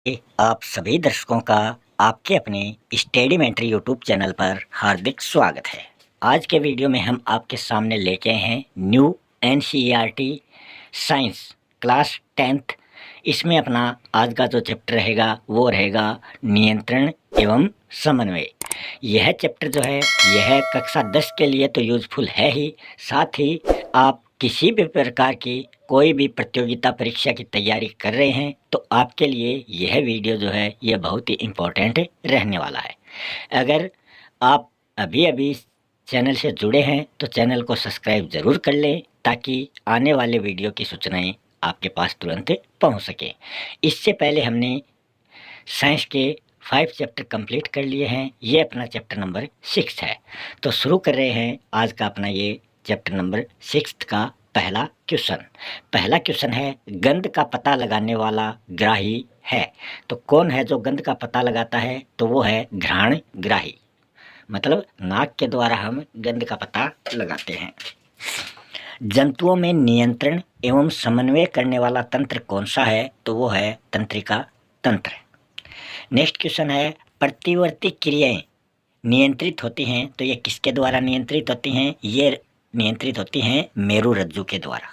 आप सभी दर्शकों का आपके अपने स्टडी मेंटरी यूट्यूब चैनल पर हार्दिक स्वागत है। आज के वीडियो में हम आपके सामने लेके आए हैं new NCERT science class 10th। इसमें अपना आज का जो चैप्टर रहेगा वो रहेगा नियंत्रण एवं समन्वय। यह चैप्टर जो है यह कक्षा 10 के लिए तो यूजफुल है ही, साथ ही आप किसी भी प्रकार की कोई भी प्रतियोगिता परीक्षा की तैयारी कर रहे हैं तो आपके लिए यह वीडियो जो है यह बहुत ही इम्पोर्टेंट रहने वाला है। अगर आप अभी अभी इस चैनल से जुड़े हैं तो चैनल को सब्सक्राइब ज़रूर कर लें ताकि आने वाले वीडियो की सूचनाएं आपके पास तुरंत पहुंच सकें। इससे पहले हमने साइंस के 5 चैप्टर कंप्लीट कर लिए हैं। ये अपना चैप्टर नंबर 6 है। तो शुरू कर रहे हैं आज का अपना ये चैप्टर नंबर 6 का पहला क्वेश्चन। पहला क्वेश्चन है, गंध का पता लगाने वाला ग्राही है। तो कौन है जो गंध का पता लगाता है? तो वो है घ्राण ग्राही, मतलब नाक के द्वारा हम गंध का पता लगाते हैं। जंतुओं में नियंत्रण एवं समन्वय करने वाला तंत्र कौन सा है? तो वो है तंत्रिका तंत्र। नेक्स्ट क्वेश्चन है, प्रतिवर्ती क्रियाएं नियंत्रित होती हैं तो ये किसके द्वारा नियंत्रित होती हैं? ये नियंत्रित होती हैं मेरुरज्जु के द्वारा।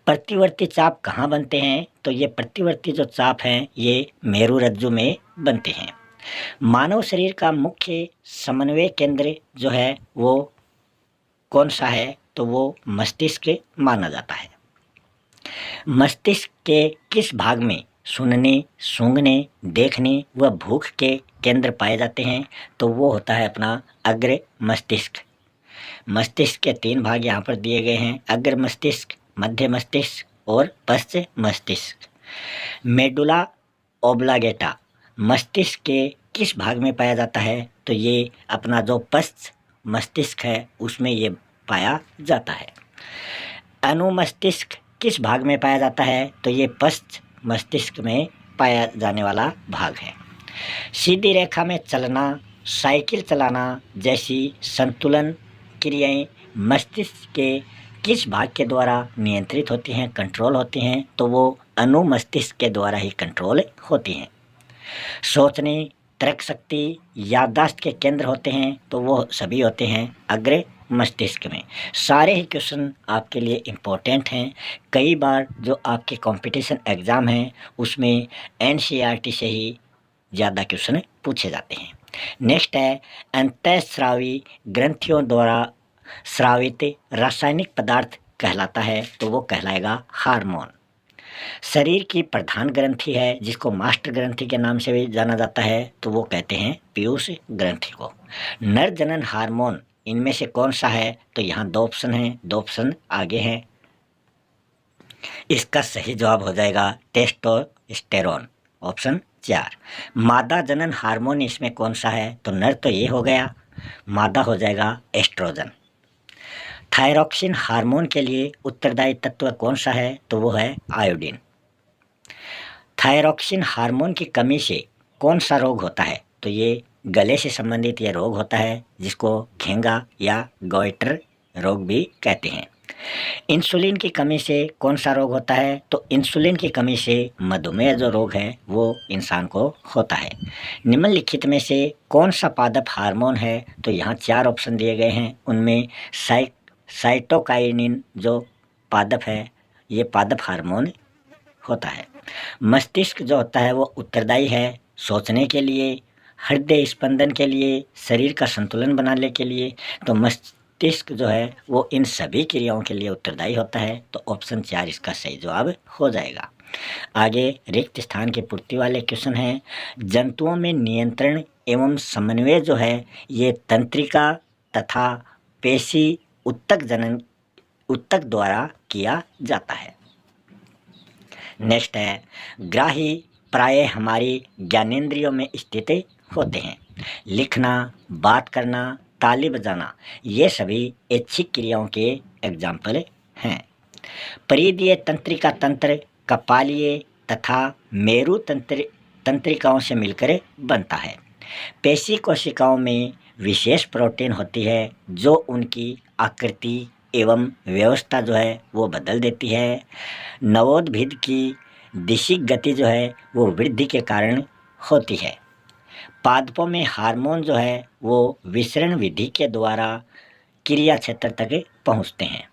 प्रतिवर्ती चाप कहाँ बनते हैं? तो ये प्रतिवर्ती जो चाप हैं ये मेरुरज्जु में बनते हैं। मानव शरीर का मुख्य समन्वय केंद्र जो है वो कौन सा है? तो वो मस्तिष्क माना जाता है। मस्तिष्क के किस भाग में सुनने, सूंघने, देखने व भूख के केंद्र पाए जाते हैं? तो वो होता है अपना अग्र मस्तिष्क। मस्तिष्क के 3 भाग यहाँ पर दिए गए हैं, अग्र मस्तिष्क, मध्य मस्तिष्क और पश्च मस्तिष्क। मेडुला ओब्लांगेटा मस्तिष्क के किस भाग में पाया जाता है? तो ये अपना जो पश्च मस्तिष्क है उसमें ये पाया जाता है। अनुमस्तिष्क किस भाग में पाया जाता है? तो ये पश्च मस्तिष्क में पाया जाने वाला भाग है। सीधी रेखा में चलना, साइकिल चलाना जैसी संतुलन क्रियाएं मस्तिष्क के किस भाग के द्वारा नियंत्रित होती हैं, कंट्रोल होती हैं? तो वो अनुमस्तिष्क के द्वारा ही कंट्रोल होती हैं। सोचने, तर्क शक्ति, याददाश्त के केंद्र होते हैं तो वो सभी होते हैं अग्र मस्तिष्क में। सारे ही क्वेश्चन आपके लिए इम्पोर्टेंट हैं। कई बार जो आपके कंपटीशन एग्ज़ाम हैं उसमें एनसीईआरटी से ही ज़्यादा क्वेश्चन पूछे जाते हैं। नेक्स्ट है, अंतःस्रावी ग्रंथियों द्वारा स्रावित रासायनिक पदार्थ कहलाता है। तो वो कहलाएगा हार्मोन। शरीर की प्रधान ग्रंथि है जिसको मास्टर ग्रंथि के नाम से भी जाना जाता है तो वो कहते हैं पीयूष ग्रंथि को। नर जनन हार्मोन इनमें से कौन सा है? तो यहाँ 2 ऑप्शन हैं, 2 ऑप्शन आगे हैं। इसका सही जवाब हो जाएगा टेस्टोस्टेरोन, ऑप्शन 4। मादा जनन हार्मोन इसमें कौन सा है? तो नर तो ये हो गया, मादा हो जाएगा एस्ट्रोजन। थायरॉक्सिन हार्मोन के लिए उत्तरदायी तत्व कौन सा है? तो वो है आयोडीन। थायरॉक्सिन हार्मोन की कमी से कौन सा रोग होता है? तो ये गले से संबंधित ये रोग होता है जिसको घेंगा या गॉइटर रोग भी कहते हैं। इंसुलिन की कमी से कौन सा रोग होता है? तो इंसुलिन की कमी से मधुमेह जो रोग है वो इंसान को होता है। निम्नलिखित में से कौन सा पादप हार्मोन है? तो यहाँ 4 ऑप्शन दिए गए हैं, उनमें साइटोकाइनिन जो पादप है ये पादप हार्मोन होता है। मस्तिष्क जो होता है वो उत्तरदायी है सोचने के लिए, हृदय स्पंदन के लिए, शरीर का संतुलन बनाने के लिए। तो मस्तिष्क जो है वो इन सभी क्रियाओं के लिए उत्तरदायी होता है। तो ऑप्शन 4 इसका सही जवाब हो जाएगा। आगे रिक्त स्थान की पूर्ति वाले क्वेश्चन हैं, जंतुओं में नियंत्रण एवं समन्वय जो है ये तंत्रिका तथा पेशी उत्तक द्वारा किया जाता है। नेक्स्ट है, ग्राही प्रायः हमारी ज्ञानेंद्रियों में स्थित होते हैं। लिखना, बात करना, ताली बजाना ये सभी ऐच्छिक क्रियाओं के एग्जाम्पल हैं। परिधीय तंत्रिका तंत्र कपालीय तथा मेरु तंत्रिकाओं से मिलकर बनता है। पेशी कोशिकाओं में विशेष प्रोटीन होती है जो उनकी आकृति एवं व्यवस्था जो है वो बदल देती है। नवोद्भिद की दिशिक गति जो है वो वृद्धि के कारण होती है। पादपों में हार्मोन जो है वो विसरण विधि के द्वारा क्रिया क्षेत्र तक पहुँचते हैं।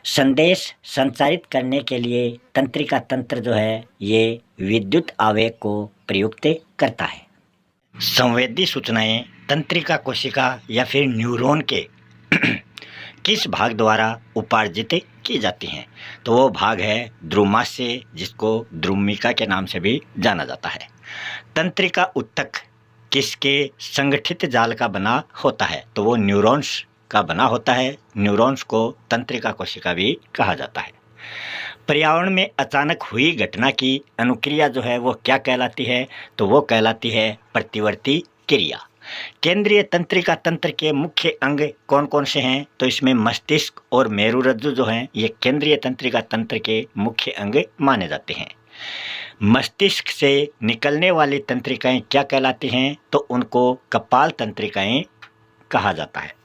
संदेश संचारित करने के लिए तंत्रिका तंत्र जो है ये विद्युत आवेग को प्रयुक्त करता है। संवेदी सूचनाएं तंत्रिका कोशिका या फिर न्यूरॉन के किस भाग द्वारा उपार्जित की जाती हैं? तो वो भाग है ध्रुमाशय, जिसको ध्रुमिका के नाम से भी जाना जाता है। तंत्रिका ऊतक किसके संगठित जाल का बना होता है? तो वो न्यूरॉन्स का बना होता है। न्यूरॉन्स को तंत्रिका कोशिका भी कहा जाता है। पर्यावरण में अचानक हुई घटना की अनुक्रिया जो है वो क्या कहलाती है? तो वो कहलाती है प्रतिवर्ती क्रिया। केंद्रीय तंत्रिका तंत्र के मुख्य अंग कौन कौन से हैं? तो इसमें मस्तिष्क और मेरुरज्जु जो हैं ये केंद्रीय तंत्रिका तंत्र के मुख्य अंग माने जाते हैं। मस्तिष्क से निकलने वाली तंत्रिकाएं क्या कहलाती हैं? तो उनको कपाल तंत्रिकाएं कहा जाता है।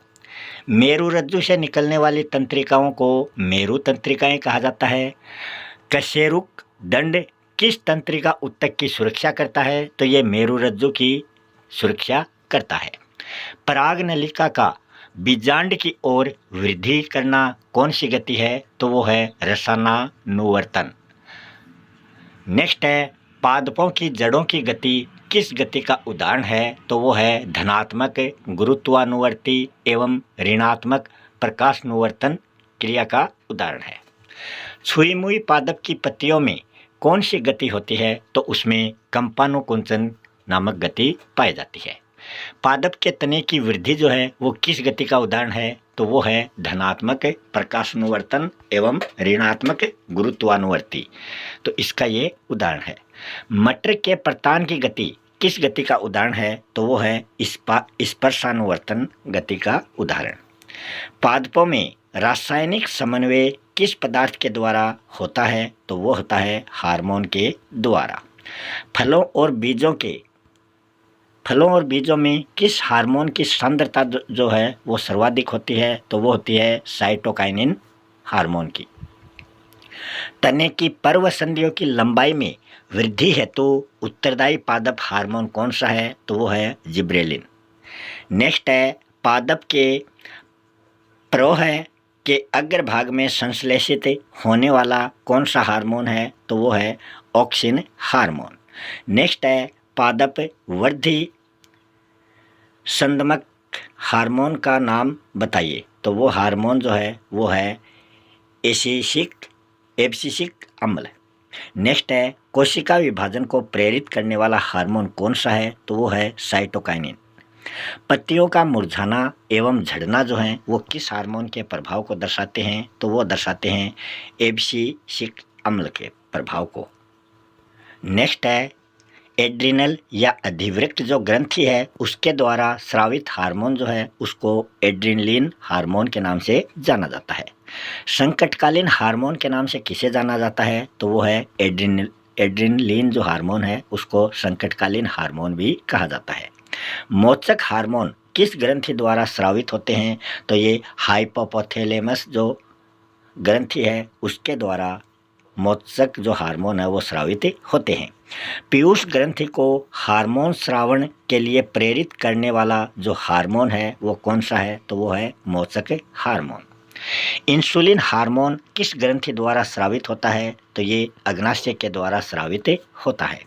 मेरुरज्जु से निकलने वाली तंत्रिकाओं को मेरु तंत्रिकाएं कहा जाता है। कशेरुक दंड किस तंत्रिका ऊतक की सुरक्षा करता है? तो ये मेरुरज्जु की सुरक्षा करता है। पराग नलिका का बीजांड की ओर वृद्धि करना कौन सी गति है? तो वो है रसायनानुवर्तन। नेक्स्ट है पादपों की जड़ों की गति किस गति का उदाहरण है? तो वो है धनात्मक गुरुत्वानुवर्ती एवं ऋणात्मक प्रकाशानुवर्तन क्रिया का उदाहरण है। छुई मुई पादप की पत्तियों में कौन सी गति होती है? तो उसमें कंपानुकुंचन नामक गति पाई जाती है। पादप के तने की वृद्धि जो है वो किस गति का उदाहरण है? तो वो है धनात्मक प्रकाशानुवर्तन एवं ऋणात्मक गुरुत्वानुवर्ती। तो इसका ये उदाहरण है। मटर के प्रतान की गति किस गति का उदाहरण है? तो वो है स्पर्शानुवर्तन गति का उदाहरण। पादपों में रासायनिक समन्वय किस पदार्थ के द्वारा होता है? तो वो होता है हार्मोन के द्वारा। फलों और बीजों में किस हार्मोन की सांद्रता जो है वो सर्वाधिक होती है? तो वो होती है साइटोकाइनिन हार्मोन की। तने की पर्व संधियों की लंबाई में वृद्धि हेतु उत्तरदायी पादप हार्मोन कौन सा है? तो वो है जिब्रेलिन। नेक्स्ट है पादप के प्रोह के अग्रभाग में संश्लेषित होने वाला कौन सा हार्मोन है? तो वो है ऑक्सिन हार्मोन। नेक्स्ट है पादप वृद्धि संदमक हार्मोन का नाम बताइए। तो वो हार्मोन जो है वो है एब्सिसिक अम्ल। नेक्स्ट है कोशिका विभाजन को प्रेरित करने वाला हार्मोन कौन सा है? तो वो है साइटोकाइनिन। पत्तियों का मुरझाना एवं झड़ना जो है वो किस हार्मोन के प्रभाव को दर्शाते हैं? तो वो दर्शाते हैं एब्सिसिक अम्ल के प्रभाव को। नेक्स्ट है एड्रिनल या अधिवृक्क जो ग्रंथि है उसके द्वारा स्रावित हार्मोन जो है उसको एड्रिनलिन हार्मोन के नाम से जाना जाता है। संकटकालीन हार्मोन के नाम से किसे जाना जाता है? तो वो है एड्रिनलिन जो हार्मोन है उसको संकटकालीन हार्मोन भी कहा जाता है। मोचक हार्मोन किस ग्रंथि द्वारा स्रावित होते हैं? तो ये हाइपोथैलेमस जो ग्रंथि है उसके द्वारा मोचक जो हार्मोन है वो स्रावित होते हैं। पीयूष ग्रंथि को हार्मोन स्रावण के लिए प्रेरित करने वाला जो हार्मोन है वो कौन सा है? तो वो है मोचक हार्मोन। इंसुलिन हार्मोन किस ग्रंथि द्वारा स्रावित होता है? तो ये अग्नाशय के द्वारा स्रावित होता है।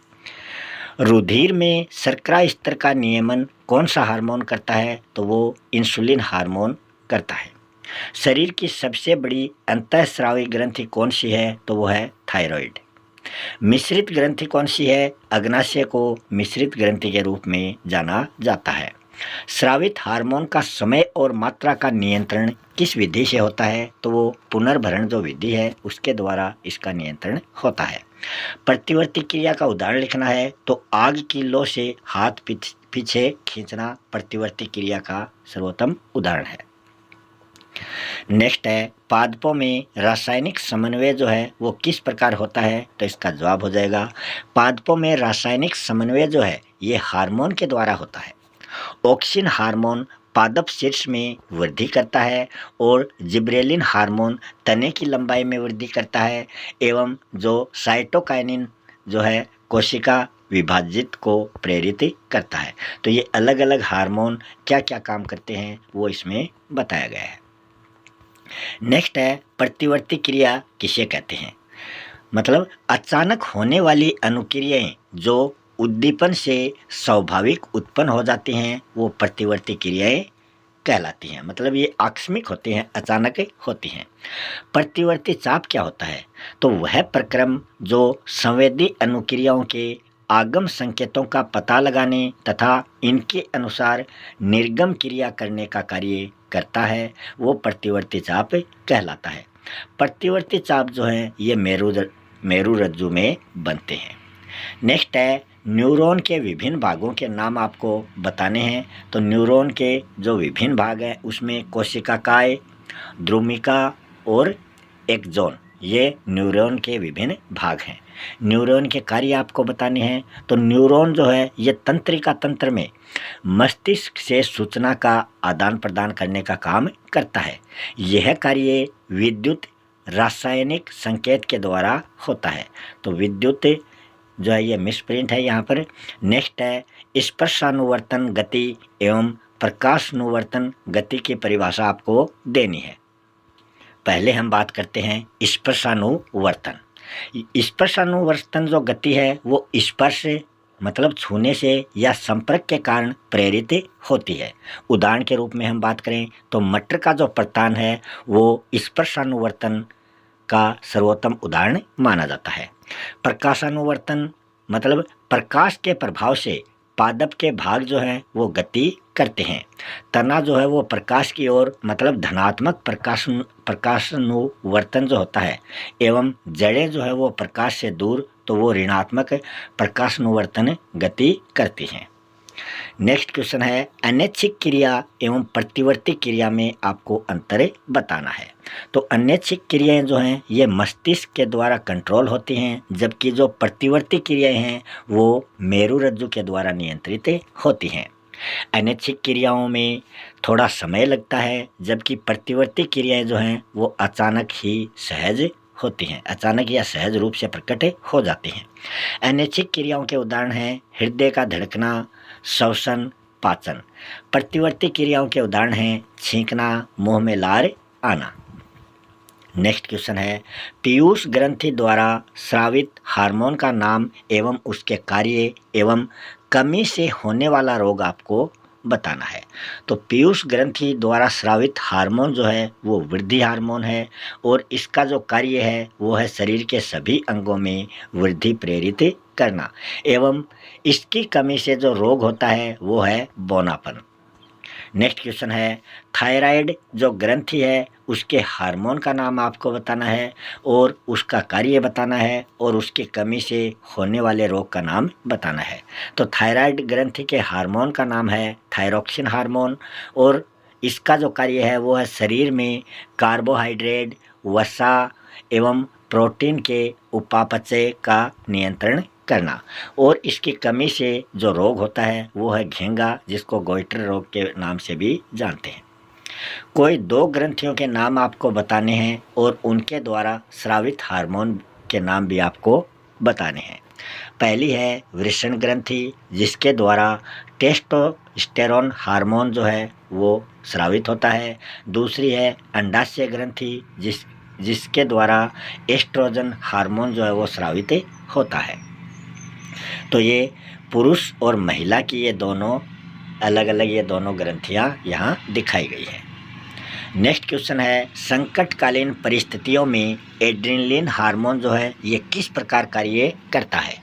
रुधिर में शर्करा स्तर का नियमन कौन सा हार्मोन करता है? तो वो इंसुलिन हार्मोन करता है। शरीर की सबसे बड़ी अंतःस्रावी ग्रंथि कौन सी है? तो वो है थायराइड। मिश्रित ग्रंथि कौन सी है? अग्नाशय को मिश्रित ग्रंथि के रूप में जाना जाता है। स्रावित हार्मोन का समय और मात्रा का नियंत्रण किस विधि से होता है? तो वो पुनर्भरण जो विधि है उसके द्वारा इसका नियंत्रण होता है। प्रतिवर्ती क्रिया का उदाहरण लिखना है तो आग की लौ से हाथ पीछे खींचना प्रतिवर्ती क्रिया का सर्वोत्तम उदाहरण है। नेक्स्ट है पादपों में रासायनिक समन्वय जो है वो किस प्रकार होता है? तो इसका जवाब हो जाएगा पादपों में रासायनिक समन्वय जो है ये हार्मोन के द्वारा होता है। ऑक्सिन हार्मोन पादप शीर्ष में वृद्धि करता है और जिब्रेलिन हार्मोन तने की लंबाई में वृद्धि करता है एवं जो साइटोकाइनिन जो है कोशिका विभाजित को प्रेरित करता है। तो ये अलग अलग हार्मोन क्या क्या काम करते हैं वो इसमें बताया गया है। नेक्स्ट है प्रतिवर्ती क्रिया किसे कहते हैं। मतलब अचानक होने वाली अनुक्रियाएं जो उद्दीपन से स्वाभाविक उत्पन्न हो जाती हैं वो प्रतिवर्ती क्रियाएं कहलाती हैं। मतलब ये आकस्मिक होती हैं, अचानक होती हैं। प्रतिवर्ती चाप क्या होता है? तो वह प्रक्रम जो संवेदी अनुक्रियाओं के आगम संकेतों का पता लगाने तथा इनके अनुसार निर्गम क्रिया करने का कार्य करता है वो प्रतिवर्ती चाप कहलाता है। प्रतिवर्ती चाप जो है ये मेरू रज्जु में बनते हैं। नेक्स्ट है न्यूरॉन के विभिन्न भागों के नाम आपको बताने हैं। तो न्यूरॉन के जो विभिन्न भाग हैं उसमें कोशिकाएं, ध्रुमिका और एक्सोन, ये न्यूरॉन के विभिन्न भाग हैं। न्यूरॉन के कार्य आपको बताने हैं। तो न्यूरॉन जो है ये तंत्रिका तंत्र में मस्तिष्क से सूचना का आदान प्रदान करने का काम करता है। यह कार्य विद्युत रासायनिक संकेत के द्वारा होता है। तो विद्युत जो है ये मिसप्रिंट है यहाँ पर। नेक्स्ट है स्पर्शानुवर्तन गति एवं प्रकाशानुवर्तन गति की परिभाषा आपको देनी है। पहले हम बात करते हैं स्पर्शानुवर्तन। स्पर्शानुवर्तन जो गति है वो स्पर्श मतलब छूने से या संपर्क के कारण प्रेरित होती है। उदाहरण के रूप में हम बात करें तो मटर का जो प्रतान है वो स्पर्शानुवर्तन का सर्वोत्तम उदाहरण माना जाता है। प्रकाशानुवर्तन मतलब प्रकाश के प्रभाव से पादप के भाग जो हैं वो गति करते हैं। तना जो है वो प्रकाश की ओर मतलब धनात्मक प्रकाशानुवर्तन जो होता है एवं जड़ें जो है वो प्रकाश से दूर तो वो ऋणात्मक प्रकाशानुवर्तन गति करती हैं। नेक्स्ट क्वेश्चन है अनैच्छिक क्रिया एवं प्रतिवर्ती क्रिया में आपको अंतर बताना है। तो अनैच्छिक क्रियाएं जो हैं ये मस्तिष्क के द्वारा कंट्रोल होती हैं, जबकि जो प्रतिवर्ती क्रियाएं हैं वो मेरू रज्जु के द्वारा नियंत्रित होती हैं। अनैच्छिक क्रियाओं में थोड़ा समय लगता है, जबकि प्रतिवर्ती क्रियाएं जो हैं वो अचानक ही सहज होती हैं, अचानक या सहज रूप से प्रकट हो जाती हैं। अनैच्छिक क्रियाओं के उदाहरण हैं हृदय का धड़कना, श्वसन, पाचन। प्रतिवर्ती क्रियाओं के उदाहरण हैं छींकना, मुंह में लार आना। नेक्स्ट क्वेश्चन है पीयूष ग्रंथि द्वारा स्रावित हार्मोन का नाम एवं उसके कार्य एवं कमी से होने वाला रोग आपको बताना है। तो पीयूष ग्रंथि द्वारा स्रावित हार्मोन जो है वो वृद्धि हार्मोन है और इसका जो कार्य है वो है शरीर के सभी अंगों में वृद्धि प्रेरित करना एवं इसकी कमी से जो रोग होता है वो है बौनापन। नेक्स्ट क्वेश्चन है थायराइड जो ग्रंथि है उसके हार्मोन का नाम आपको बताना है और उसका कार्य बताना है और उसकी कमी से होने वाले रोग का नाम बताना है। तो थायराइड ग्रंथि के हार्मोन का नाम है थायरोक्सिन हार्मोन और इसका जो कार्य है वो है शरीर में कार्बोहाइड्रेट, वसा एवं प्रोटीन के उपापचय का नियंत्रण करना और इसकी कमी से जो रोग होता है वो है घेंगा, जिसको गोइटर रोग के नाम से भी जानते हैं। कोई दो ग्रंथियों के नाम आपको बताने हैं और उनके द्वारा स्रावित हार्मोन के नाम भी आपको बताने हैं। पहली है वृषण ग्रंथि जिसके द्वारा टेस्टोस्टेरोन हार्मोन जो है वो स्रावित होता है। दूसरी है अंडाशय ग्रंथि जिसके द्वारा एस्ट्रोजन हार्मोन जो है वो स्रावित होता है। तो ये पुरुष और महिला की ये दोनों अलग अलग ये दोनों ग्रंथियां यहाँ दिखाई गई हैं। नेक्स्ट क्वेश्चन है संकटकालीन परिस्थितियों में एड्रेनलिन हार्मोन जो है ये किस प्रकार कार्य करता है।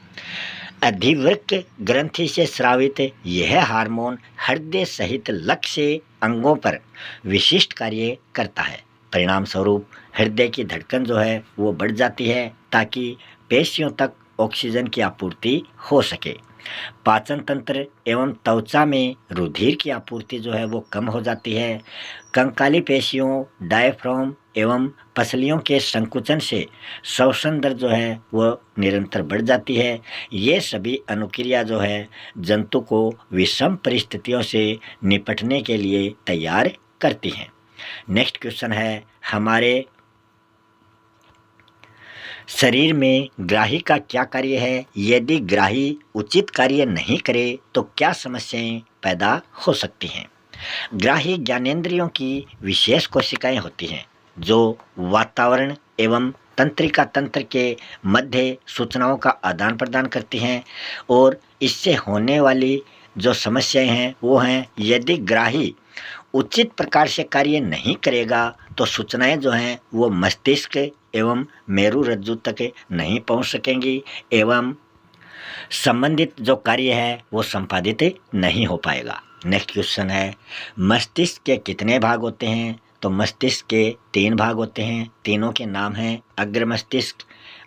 अधिवृक्क ग्रंथि से स्रावित यह हार्मोन हृदय सहित लक्ष्य अंगों पर विशिष्ट कार्य करता है। परिणाम स्वरूप हृदय की धड़कन जो है वो बढ़ जाती है ताकि पेशियों तक ऑक्सीजन की आपूर्ति हो सके। पाचन तंत्र एवं त्वचा में रुधिर की आपूर्ति जो है वो कम हो जाती है। कंकाली पेशियों, डायफ्राम एवं पसलियों के संकुचन से श्वसन दर जो है वो निरंतर बढ़ जाती है। ये सभी अनुक्रिया जो है जंतु को विषम परिस्थितियों से निपटने के लिए तैयार करती हैं। नेक्स्ट क्वेश्चन है, हमारे शरीर में ग्राही का क्या कार्य है? यदि ग्राही उचित कार्य नहीं करे तो क्या समस्याएं पैदा हो सकती हैं? ग्राही ज्ञानेंद्रियों की विशेष कोशिकाएं होती हैं जो वातावरण एवं तंत्रिका तंत्र के मध्य सूचनाओं का आदान प्रदान करती हैं और इससे होने वाली जो समस्याएं हैं वो हैं, यदि ग्राही उचित प्रकार से कार्य नहीं करेगा तो सूचनाएं जो हैं वो मस्तिष्क एवं मेरु रज्जु तक नहीं पहुंच सकेंगी एवं संबंधित जो कार्य है वो संपादित नहीं हो पाएगा। नेक्स्ट क्वेश्चन है, मस्तिष्क के कितने भाग होते हैं? तो मस्तिष्क के 3 भाग होते हैं। तीनों के नाम हैं अग्र मस्तिष्क,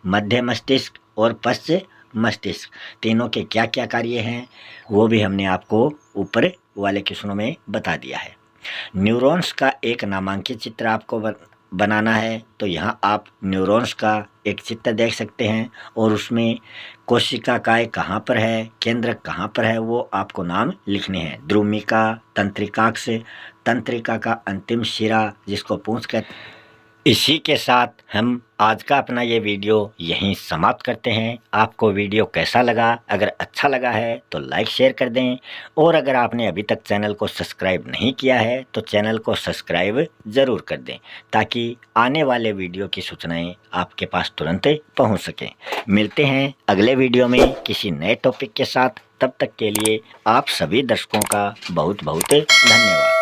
मध्य मस्तिष्क और पश्च मस्तिष्क। तीनों के क्या क्या कार्य हैं वो भी हमने आपको ऊपर वाले क्वेश्चनों में बता दिया है। न्यूरॉन्स का एक नामांकित चित्र आपको बनाना है, तो यहाँ आप न्यूरॉन्स का एक चित्र देख सकते हैं और उसमें कोशिका काय कहाँ पर है, केंद्र कहाँ पर है, वो आपको नाम लिखने हैं। द्रुमिका, तंत्रिकाक्ष, तंत्रिका का अंतिम शिरा जिसको पूंछ कहते। इसी के साथ हम आज का अपना ये वीडियो यहीं समाप्त करते हैं। आपको वीडियो कैसा लगा? अगर अच्छा लगा है तो लाइक शेयर कर दें और अगर आपने अभी तक चैनल को सब्सक्राइब नहीं किया है तो चैनल को सब्सक्राइब ज़रूर कर दें ताकि आने वाले वीडियो की सूचनाएं आपके पास तुरंत पहुंच सकें। मिलते हैं अगले वीडियो में किसी नए टॉपिक के साथ। तब तक के लिए आप सभी दर्शकों का बहुत बहुत धन्यवाद।